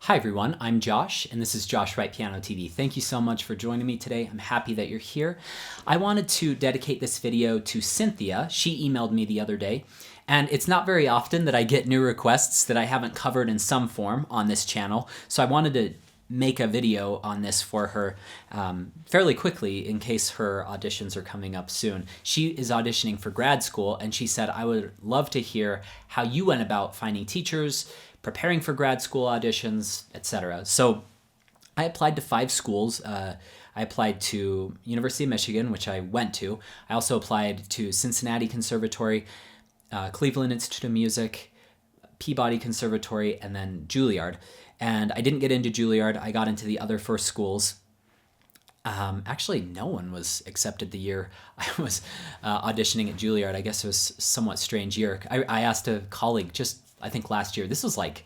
Hi everyone, I'm Josh, and this is Josh Wright Piano TV. Thank you so much for joining me today. I'm happy that you're here. I wanted to dedicate this video to Cynthia. She emailed me the other day, and it's not very often that I get new requests that I haven't covered in some form on this channel, so I wanted to make a video on this for her fairly quickly in case her auditions are coming up soon. She is auditioning for grad school, and she said, I would love to hear how you went about finding teachers, preparing for grad school auditions, etc. So I applied to 5 schools. I applied to University of Michigan, which I went to. I also applied to Cincinnati Conservatory, Cleveland Institute of Music, Peabody Conservatory, and then Juilliard. And I didn't get into Juilliard. I got into the other 4 schools. Actually, no one was accepted the year I was auditioning at Juilliard. I guess it was a somewhat strange year. I asked a colleague I think last year, this was like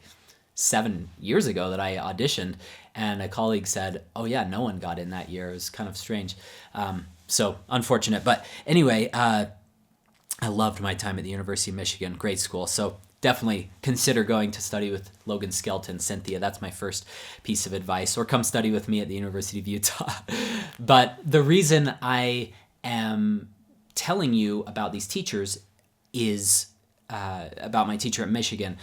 7 years ago that I auditioned, and a colleague said, oh yeah, no one got in that year. It was kind of strange. So unfortunate. But anyway, I loved my time at the University of Michigan. Great school. So definitely consider going to study with Logan Skelton, Cynthia. That's my first piece of advice. Or come study with me at the University of Utah. But the reason I am telling you about these teachers is about my teacher at Michigan.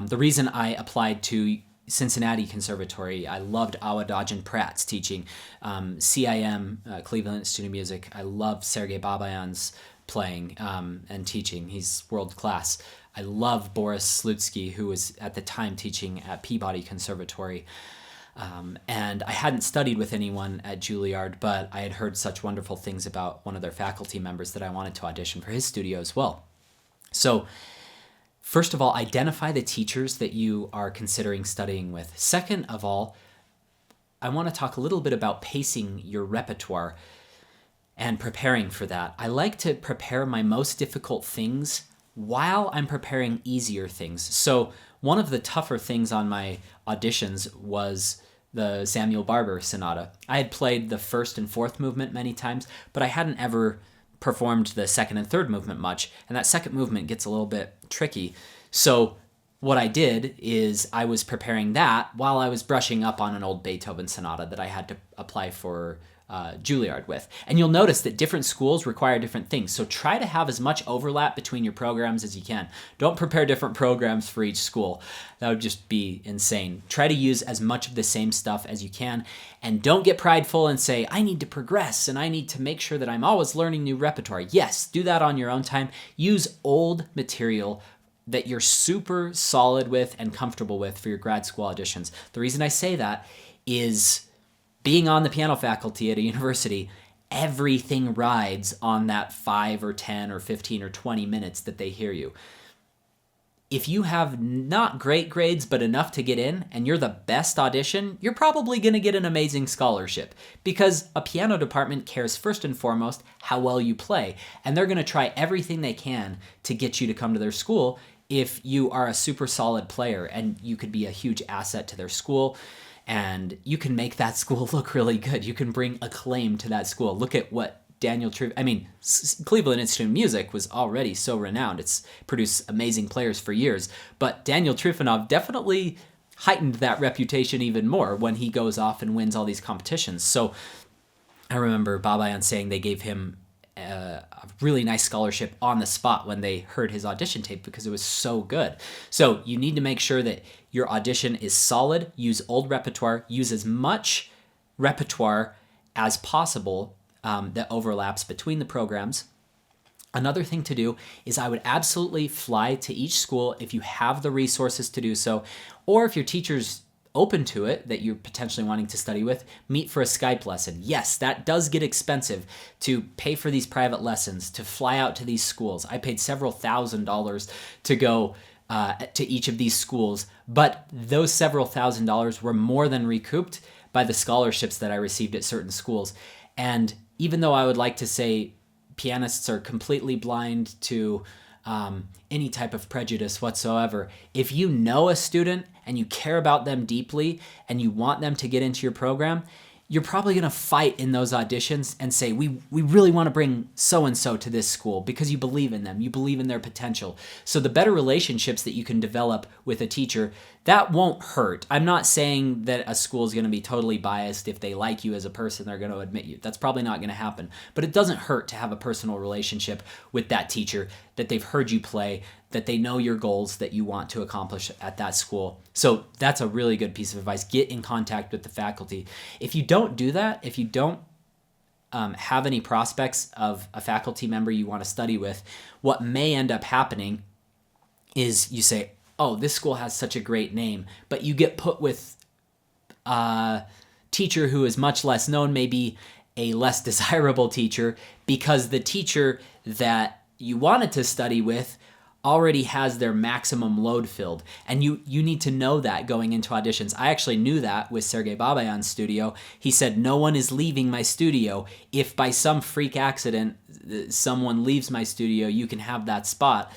The reason I applied to Cincinnati Conservatory, I loved Awa Dodgen-Pratt's teaching. CIM, Cleveland Institute of Music, I love Sergei Babayan's playing and teaching. He's world class. I love Boris Slutsky, who was at the time teaching at Peabody Conservatory. And I hadn't studied with anyone at Juilliard, but I had heard such wonderful things about one of their faculty members that I wanted to audition for his studio as well. So first of all, identify the teachers that you are considering studying with. Second of all, I want to talk a little bit about pacing your repertoire and preparing for that. I like to prepare my most difficult things while I'm preparing easier things. So one of the tougher things on my auditions was the Samuel Barber Sonata. I had played the first and fourth movement many times, but I hadn't ever performed the second and third movement much, and that second movement gets a little bit tricky. So what I did is I was preparing that while I was brushing up on an old Beethoven sonata that I had to apply for Juilliard with. And you'll notice that different schools require different things, so try to have as much overlap between your programs as you can. Don't prepare different programs for each school. That would just be insane. Try to use as much of the same stuff as you can, and don't get prideful and say, I need to progress and I need to make sure that I'm always learning new repertoire. Yes, do that on your own time. Use old material that you're super solid with and comfortable with for your grad school auditions. The reason I say that is being on the piano faculty at a university, everything rides on that 5 or 10 or 15 or 20 minutes that they hear you. If you have not great grades but enough to get in and you're the best audition, you're probably going to get an amazing scholarship, because a piano department cares first and foremost how well you play, and they're going to try everything they can to get you to come to their school if you are a super solid player, and you could be a huge asset to their school. And you can make that school look really good. You can bring acclaim to that school. Look at what Cleveland Institute of Music was already so renowned. It's produced amazing players for years. But Daniel Trifonov definitely heightened that reputation even more when he goes off and wins all these competitions. So I remember Babayan saying they gave him a really nice scholarship on the spot when they heard his audition tape because it was so good. So you need to make sure that your audition is solid. Use old repertoire. Use as much repertoire as possible that overlaps between the programs. Another thing to do is I would absolutely fly to each school if you have the resources to do so, or if your teacher's open to it, that you're potentially wanting to study with, meet for a Skype lesson. Yes, that does get expensive to pay for these private lessons, to fly out to these schools. I paid several $1,000s to go to each of these schools, but those several $1,000s were more than recouped by the scholarships that I received at certain schools. And even though I would like to say pianists are completely blind to any type of prejudice whatsoever, if you know a student and you care about them deeply and you want them to get into your program, you're probably going to fight in those auditions and say, we really want to bring so-and-so to this school because you believe in them. You believe in their potential. So the better relationships that you can develop with a teacher, that won't hurt. I'm not saying that a school is going to be totally biased. If they like you as a person, they're going to admit you. That's probably not going to happen. But it doesn't hurt to have a personal relationship with that teacher, that they've heard you play, that they know your goals that you want to accomplish at that school. So that's a really good piece of advice. Get in contact with the faculty. If you don't do that, if you don't have any prospects of a faculty member you want to study with, what may end up happening is you say, oh, this school has such a great name, but you get put with a teacher who is much less known, maybe a less desirable teacher, because the teacher that you wanted to study with already has their maximum load filled. And you need to know that going into auditions. I actually knew that with Sergei Babayan's studio. He said, no one is leaving my studio. If by some freak accident someone leaves my studio, you can have that spot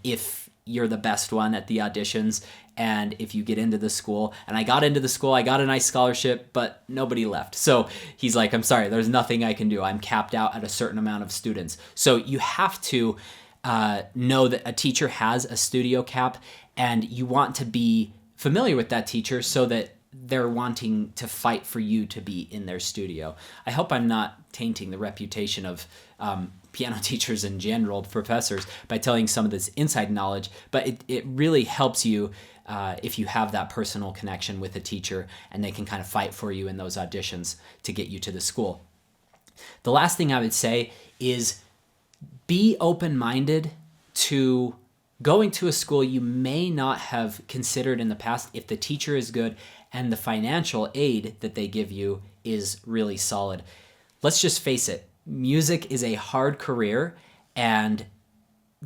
if you're the best one at the auditions and if you get into the school. And I got into the school, I got a nice scholarship, but nobody left. So he's like, I'm sorry, there's nothing I can do. I'm capped out at a certain amount of students. So you have to know that a teacher has a studio cap, and you want to be familiar with that teacher so that they're wanting to fight for you to be in their studio. I hope I'm not tainting the reputation of piano teachers in general, professors, by telling some of this inside knowledge, but it really helps you if you have that personal connection with a teacher and they can kind of fight for you in those auditions to get you to the school. The last thing I would say is be open-minded to going to a school you may not have considered in the past if the teacher is good and the financial aid that they give you is really solid. Let's just face it, music is a hard career, and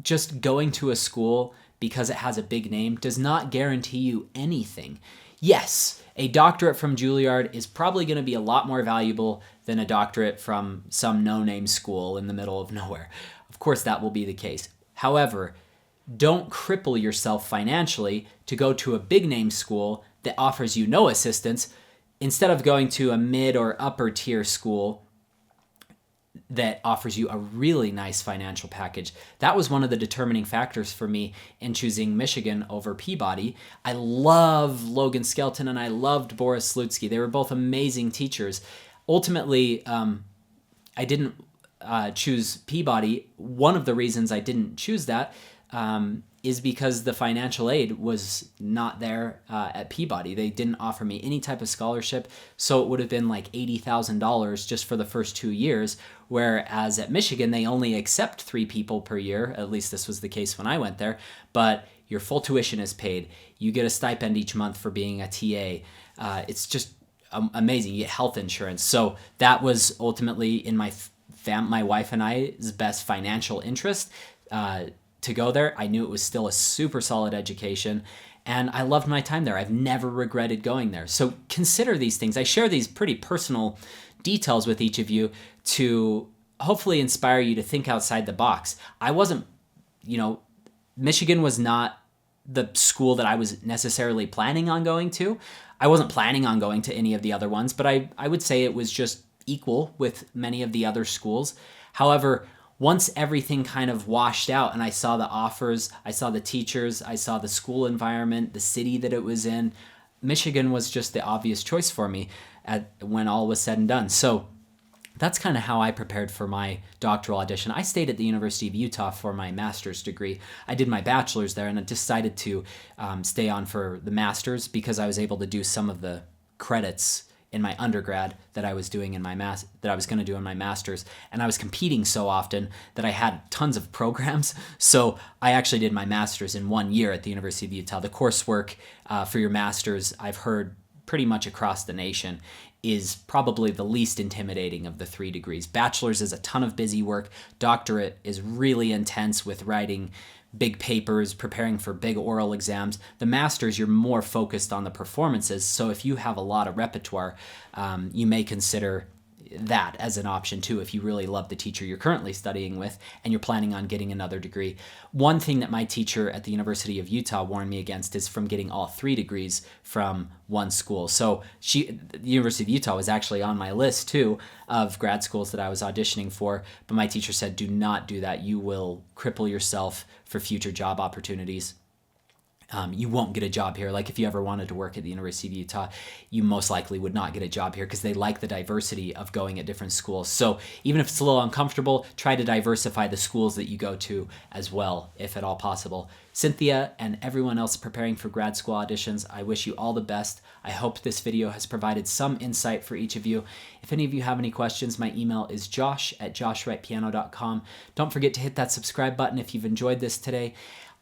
just going to a school because it has a big name does not guarantee you anything. Yes, a doctorate from Juilliard is probably going to be a lot more valuable than a doctorate from some no-name school in the middle of nowhere. Of course, that will be the case. However, don't cripple yourself financially to go to a big-name school that offers you no assistance instead of going to a mid or upper tier school that offers you a really nice financial package. That was one of the determining factors for me in choosing Michigan over Peabody. I love Logan Skelton and I loved Boris Slutsky. They were both amazing teachers. Ultimately, I didn't choose Peabody. One of the reasons I didn't choose that is because the financial aid was not there at Peabody. They didn't offer me any type of scholarship, so it would have been like $80,000 just for the first 2 years, whereas at Michigan, they only accept 3 people per year. At least this was the case when I went there, but your full tuition is paid. You get a stipend each month for being a TA. It's just amazing. You get health insurance. So that was ultimately in my wife and I's best financial interest to go there. I knew it was still a super solid education, and I loved my time there. I've never regretted going there. So consider these things. I share these pretty personal details with each of you to hopefully inspire you to think outside the box. I wasn't, Michigan was not the school that I was necessarily planning on going to. I wasn't planning on going to any of the other ones, but I would say it was just equal with many of the other schools. However, once everything kind of washed out and I saw the offers, I saw the teachers, I saw the school environment, the city that it was in, Michigan was just the obvious choice for me when all was said and done. So that's kind of how I prepared for my doctoral audition. I stayed at the University of Utah for my master's degree. I did my bachelor's there, and I decided to stay on for the master's because I was able to do some of the credits in my undergrad that I was doing in my that I was going to do in my master's, and I was competing so often that I had tons of programs. So I actually did my master's in 1 year at the University of Utah. The coursework for your master's, I've heard pretty much across the nation, is probably the least intimidating of the 3 degrees. Bachelor's is a ton of busy work. Doctorate is really intense with writing big papers, preparing for big oral exams. The master's, you're more focused on the performances. So if you have a lot of repertoire, you may consider that as an option too if you really love the teacher you're currently studying with and you're planning on getting another degree. One thing that my teacher at the University of Utah warned me against is from getting all 3 degrees from one school. So the University of Utah was actually on my list too of grad schools that I was auditioning for, but my teacher said, do not do that. You will cripple yourself for future job opportunities. You won't get a job here. Like if you ever wanted to work at the University of Utah, you most likely would not get a job here because they like the diversity of going at different schools. So even if it's a little uncomfortable, try to diversify the schools that you go to as well, if at all possible. Cynthia and everyone else preparing for grad school auditions, I wish you all the best. I hope this video has provided some insight for each of you. If any of you have any questions, my email is josh@joshwrightpiano.com. Don't forget to hit that subscribe button if you've enjoyed this today.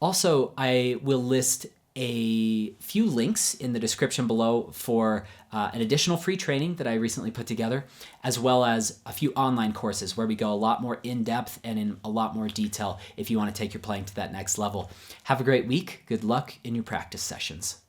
Also, I will list a few links in the description below for an additional free training that I recently put together, as well as a few online courses where we go a lot more in depth and in a lot more detail if you want to take your playing to that next level. Have a great week. Good luck in your practice sessions.